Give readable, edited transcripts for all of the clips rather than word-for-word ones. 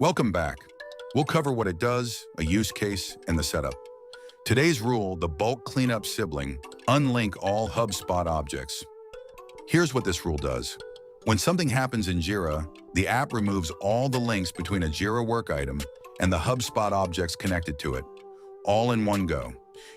Welcome back. We'll cover what it does, a use case, and the setup. Today's rule, the bulk cleanup sibling, unlink all HubSpot objects. Here's what this rule does. When something happens in Jira, the app removes all the links between a Jira work item and the HubSpot objects connected to it, all in one go.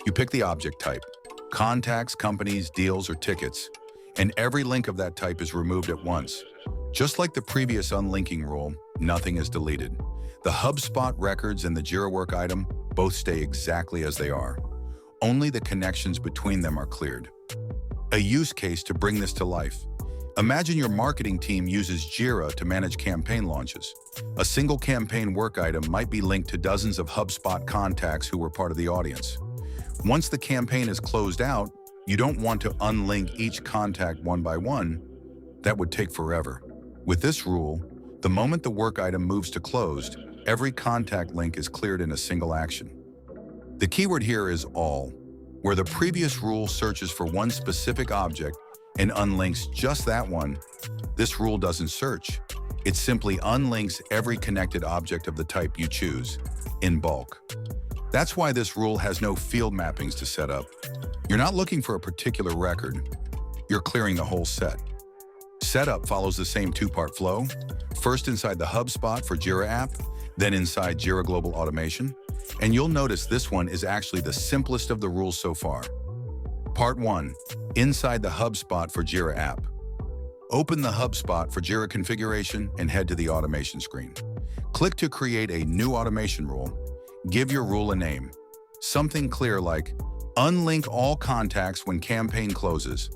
You pick the object type, contacts, companies, deals, or tickets, and every link of that type is removed at once. Just like the previous unlinking rule, nothing is deleted. The HubSpot records and the Jira work item both stay exactly as they are. Only the connections between them are cleared. A use case to bring this to life. Imagine your marketing team uses Jira to manage campaign launches. A single campaign work item might be linked to dozens of HubSpot contacts who were part of the audience. Once the campaign is closed out, you don't want to unlink each contact one by one. That would take forever. With this rule, the moment the work item moves to closed, every contact link is cleared in a single action. The keyword here is all, where the previous rule searches for one specific object and unlinks just that one. This rule doesn't search. It simply unlinks every connected object of the type you choose, in bulk. That's why this rule has no field mappings to set up. You're not looking for a particular record. You're clearing the whole set. Setup follows the same two-part flow, first inside the HubSpot for Jira app, then inside Jira Global Automation, and you'll notice this one is actually the simplest of the rules so far. Part 1. Inside the HubSpot for Jira app. Open the HubSpot for Jira configuration and head to the automation screen. Click to create a new automation rule. Give your rule a name. Something clear like, unlink all contacts when campaign closes.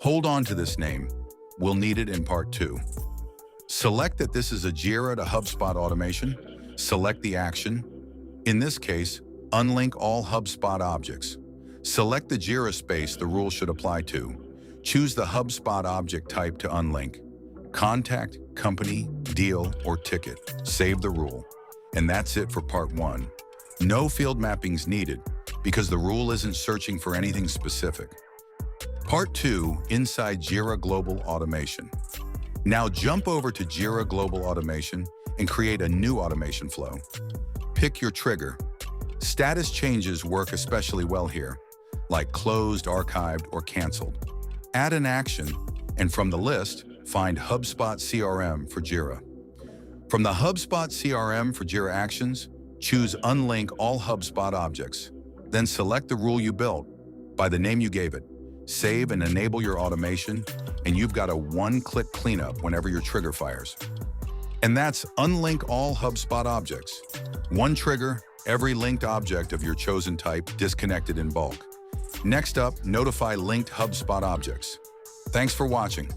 Hold on to this name. We'll need it in part 2. Select that this is a Jira to HubSpot automation. Select the action. In this case, unlink all HubSpot objects. Select the Jira space the rule should apply to. Choose the HubSpot object type to unlink. Contact, company, deal, or ticket. Save the rule. And that's it for part 1. No field mappings needed because the rule isn't searching for anything specific. Part 2, inside Jira Global Automation. Now jump over to Jira Global Automation and create a new automation flow. Pick your trigger. Status changes work especially well here, like closed, archived, or canceled. Add an action, and from the list, find HubSpot CRM for Jira. From the HubSpot CRM for Jira Actions, choose Unlink All HubSpot Objects. Then select the rule you built by the name you gave it. Save and enable your automation, and you've got a one-click cleanup whenever your trigger fires. And that's Unlink All HubSpot Objects. One trigger, every linked object of your chosen type disconnected in bulk. Next up, notify linked HubSpot objects. Thanks for watching.